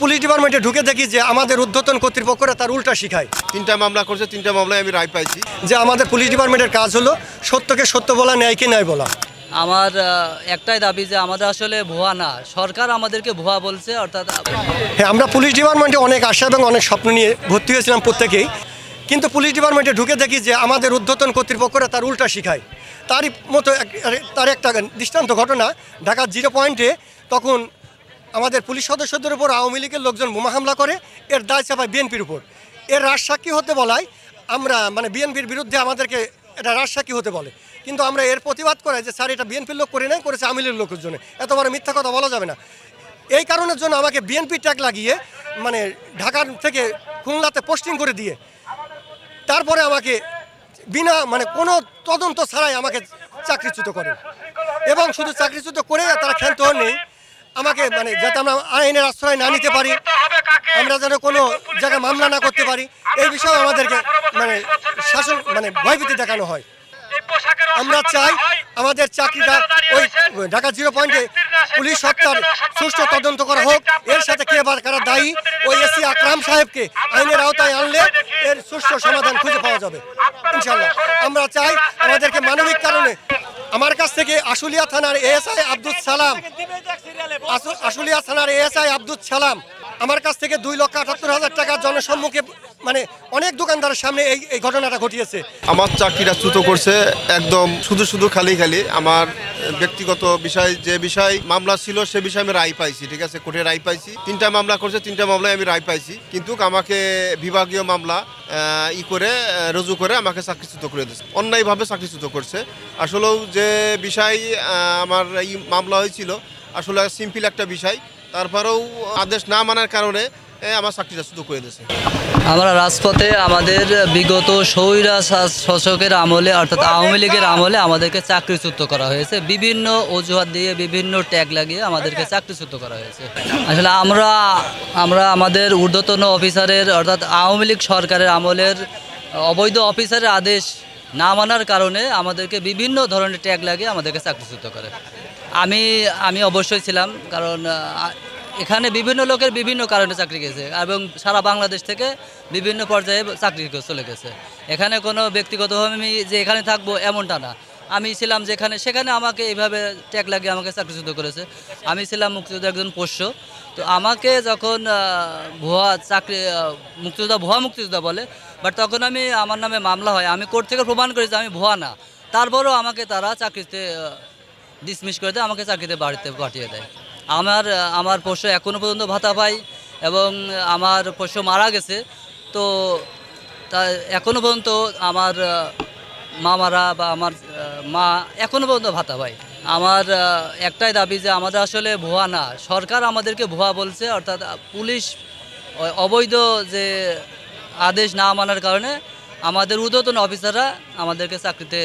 Police ডিপার্টমেন্টে ঢুকে দেখি যে আমাদের ঊর্ধ্বতন কর্তৃপক্ষরা তার উল্টা শিখায়। ৩টা মামলা করছে, ৩টা মামলায় আমি রায় পাইছি। যে আমাদের পুলিশ ডিপার্টমেন্টের কাজ হলো সত্যকে সত্য বলা, ন্যায়কে ন্যায় বলা। আমার একটাই দাবি যে আমাদের আসলে ভুয়া না, সরকার আমাদেরকে ভুয়া বলছে। অর্থাৎ হ্যাঁ, আমরা পুলিশ ডিপার্টমেন্টে অনেক আশা এবং অনেক স্বপ্ন নিয়ে ভর্তি হয়েছিলাম প্রত্যেকেই, কিন্তু পুলিশ ডিপার্টমেন্টে ঢুকে দেখি যে আমাদের ঊর্ধ্বতন কর্তৃপক্ষরা তার উল্টা শিখায়। তারই মতো তার একটা দৃষ্টান্ত ঘটনা, ঢাকার 0 পয়েন্টে তখন আমাদের পুলিশ সদস্যদের উপর আওয়ামী লীগের লোকজন বোমা হামলা করে, এর দায় চাপায় বিএনপির উপর। এর রাজসাক্ষী হতে বলায় আমরা বিএনপির বিরুদ্ধে আমাদেরকে এটা রাজসাক্ষী হতে বলে, কিন্তু আমরা এর প্রতিবাদ করাই যে স্যার এটা বিএনপির লোক করে নাই, করেছে আওয়ামী লীগের লোকের জন্য। এত বড় মিথ্যা কথা বলা যাবে না। এই কারণের জন্য আমাকে বিএনপি ট্যাগ লাগিয়ে ঢাকার থেকে খুলনাতে পোস্টিং করে দিয়ে তারপরে আমাকে বিনা কোনো তদন্ত ছাড়াই আমাকে চাকরিচ্যুত করে, এবং শুধু চাকরিচ্যুত করে তারা ক্ষান্ত নেই আমাকে যাতে আমরা আইনের আশ্রয় না নিতে পারি, আমরা যেন কোনো জায়গায় মামলা না করতে পারি, এই বিষয়ে আমাদেরকে শাসন ভয়ভীতি দেখানো হয়। আমরা চাই আমাদের চাকরিটা ওই ঢাকা 0 পয়েন্টে পুলিশ হত্যার সুষ্ঠু তদন্ত করা হোক। এর সাথে কে বা কারা দায়ী, ওই এসি আকরাম সাহেবকে আইনের আওতায় আনলে এর সুষ্ঠু সমাধান খুঁজে পাওয়া যাবে ইনশাল্লাহ। আমরা চাই আমাদেরকে মানবিক কারণে আমার কাছ থেকে আশুলিয়া থানার এএসআই আব্দুল সালাম আমার কাছ থেকে 2,78,000 টাকা জনসম্মুখে অনেক দোকানদারের সামনে এই ঘটনাটা ঘটিয়েছে। আমার চাকরিটা চ্যুত করছে একদম শুধু খালি আমার ব্যক্তিগত বিষয়, যে বিষয় মামলা ছিল সে বিষয়ে আমি রায় পাইছি। ঠিক আছে, কোর্টে রায় পাইছি। 3টা মামলা করছে, 3টা মামলায় আমি রায় পাইছি, কিন্তু আমাকে বিভাগীয় মামলা রুজু করে আমাকে চাকরিচ্যুত করে দিয়েছে, অন্যায়ভাবে চাকরিচ্যুত করছে। আসলেও যে বিষয় আমার এই মামলা হয়েছিল আসলে সিম্পল একটা বিষয়, তারপরেও আদেশ না মানার কারণে আমার চাকরিটা চ্যুত করে দিয়েছে। আমরা রাজপথে আমাদের বিগত স্বৈরা শাসকের আমলে অর্থাৎ আওয়ামী লীগের আমলে আমাদেরকে চাকরিচ্যুত করা হয়েছে, বিভিন্ন অজুহাত দিয়ে বিভিন্ন ট্যাগ লাগিয়ে আমাদেরকে চাকরিচ্যুত করা হয়েছে। আসলে আমরা আমাদের ঊর্ধ্বতন অফিসারের অর্থাৎ আওয়ামী লীগ সরকারের আমলের অবৈধ অফিসারের আদেশ না মানার কারণে আমাদেরকে বিভিন্ন ধরনের ট্যাগ লাগিয়ে আমাদেরকে চাকরিচ্যুত করে। আমি অবশ্যই ছিলাম, কারণ এখানে বিভিন্ন লোকের বিভিন্ন কারণে চাকরি গেছে এবং সারা বাংলাদেশ থেকে বিভিন্ন পর্যায়ে চাকরি চলে গেছে। এখানে কোনো ব্যক্তিগতভাবে আমি যে এখানে থাকবো এমনটা না, আমি ছিলাম সেখানে আমাকে এইভাবে ট্যাগ লাগিয়ে আমাকে চাকরিচ্যুত করেছে। আমি ছিলাম মুক্তিযোদ্ধা একজন পোষ্য, তো আমাকে যখন ভুয়া মুক্তিযোদ্ধা বলে, বাট তখন আমার নামে মামলা হয়, আমি কোর্ট থেকে প্রমাণ করেছি আমি ভুয়া না, তারপরেও আমাকে তারা চাকরিতে ডিসমিস করে দেয়, আমাকে চাকরিতে বাড়িতে পাঠিয়ে দেয়। আমার পোষ্য এখনও পর্যন্ত ভাতা পাই, এবং আমার পোষ্য মারা গেছে, তো তা এখনও পর্যন্ত আমার মামারা বা আমার মা এখনও পর্যন্ত ভাতা পায়। আমার একটাই দাবি যে আমাদের আসলে ভুয়া না, সরকার আমাদেরকে ভুয়া বলছে। অর্থাৎ পুলিশ অবৈধ যে আদেশ না মানার কারণে আমাদের ঊর্ধ্বতন অফিসাররা আমাদেরকে চাকরিতে